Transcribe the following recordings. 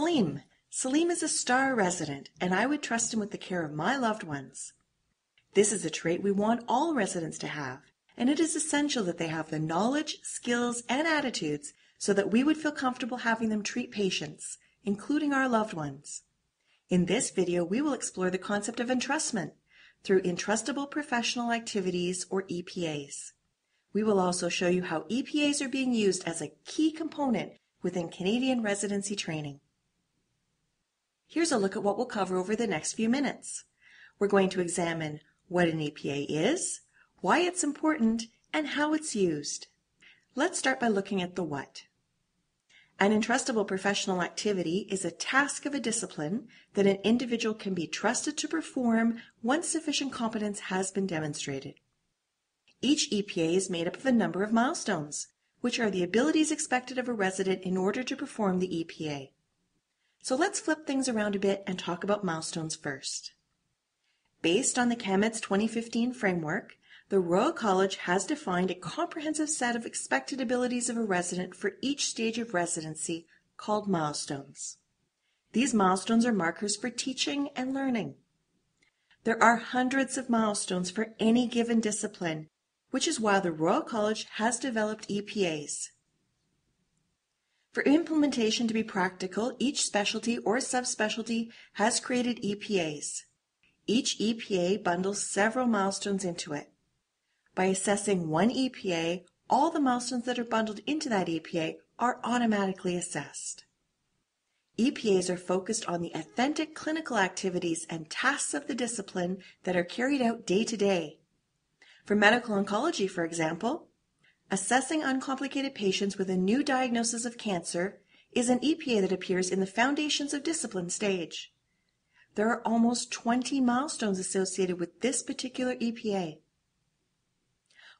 Salim. Salim is a star resident, and I would trust him with the care of my loved ones. This is a trait we want all residents to have, and it is essential that they have the knowledge, skills, and attitudes so that we would feel comfortable having them treat patients, including our loved ones. In this video, we will explore the concept of entrustment through Entrustable Professional Activities, or EPAs. We will also show you how EPAs are being used as a key component within Canadian residency training. Here's a look at what we'll cover over the next few minutes. We're going to examine what an EPA is, why it's important, and how it's used. Let's start by looking at the what. An entrustable professional activity is a task of a discipline that an individual can be trusted to perform once sufficient competence has been demonstrated. Each EPA is made up of a number of milestones, which are the abilities expected of a resident in order to perform the EPA. So let's flip things around a bit and talk about milestones first. Based on the CAMEDS 2015 framework, the Royal College has defined a comprehensive set of expected abilities of a resident for each stage of residency called milestones. These milestones are markers for teaching and learning. There are hundreds of milestones for any given discipline, which is why the Royal College has developed EPAs. For implementation to be practical, each specialty or subspecialty has created EPAs. Each EPA bundles several milestones into it. By assessing one EPA, all the milestones that are bundled into that EPA are automatically assessed. EPAs are focused on the authentic clinical activities and tasks of the discipline that are carried out day to day. For medical oncology, for example, assessing uncomplicated patients with a new diagnosis of cancer is an EPA that appears in the Foundations of Discipline stage. There are almost 20 milestones associated with this particular EPA.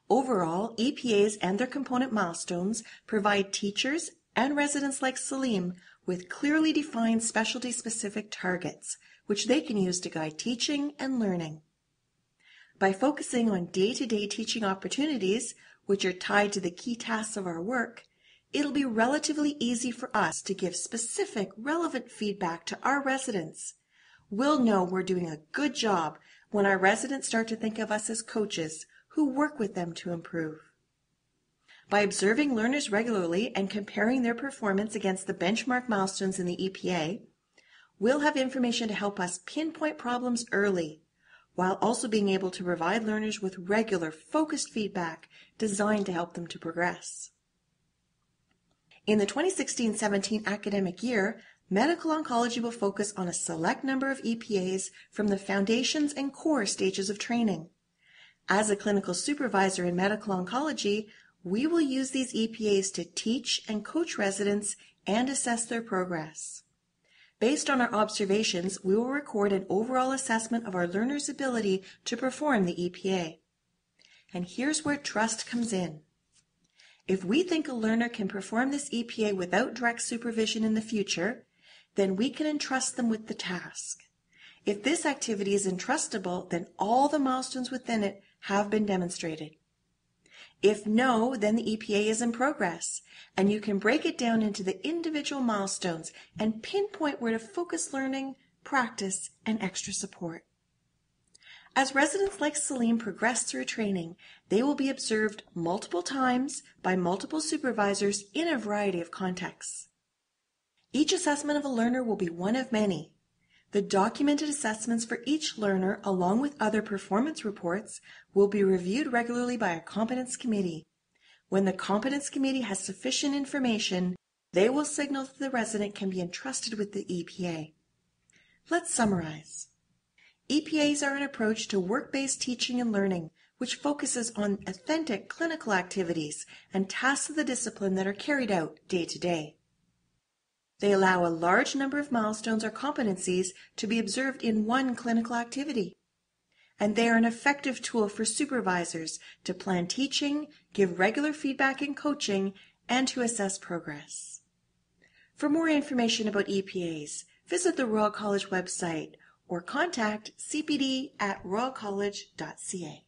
Overall, EPAs and their component milestones provide teachers and residents like Salim with clearly defined specialty-specific targets, which they can use to guide teaching and learning. By focusing on day-to-day teaching opportunities, which are tied to the key tasks of our work, it'll be relatively easy for us to give specific, relevant feedback to our residents. We'll know we're doing a good job when our residents start to think of us as coaches who work with them to improve. By observing learners regularly and comparing their performance against the benchmark milestones in the EPA, we'll have information to help us pinpoint problems early, while also being able to provide learners with regular, focused feedback designed to help them to progress. In the 2016-17 academic year, medical oncology will focus on a select number of EPAs from the foundations and core stages of training. As a clinical supervisor in medical oncology, we will use these EPAs to teach and coach residents and assess their progress. Based on our observations, we will record an overall assessment of our learners' ability to perform the EPA. And here's where trust comes in. If we think a learner can perform this EPA without direct supervision in the future, then we can entrust them with the task. If this activity is entrustable, then all the milestones within it have been demonstrated. If no, then the EPA is in progress, and you can break it down into the individual milestones and pinpoint where to focus learning, practice, and extra support. As residents like Salim progress through training, they will be observed multiple times by multiple supervisors in a variety of contexts. Each assessment of a learner will be one of many. The documented assessments for each learner, along with other performance reports, will be reviewed regularly by a competence committee. When the competence committee has sufficient information, they will signal that the resident can be entrusted with the EPA. Let's summarize. EPAs are an approach to work-based teaching and learning, which focuses on authentic clinical activities and tasks of the discipline that are carried out day to day. They allow a large number of milestones or competencies to be observed in one clinical activity. And they are an effective tool for supervisors to plan teaching, give regular feedback and coaching, and to assess progress. For more information about EPAs, visit the Royal College website or contact cpd@royalcollege.ca.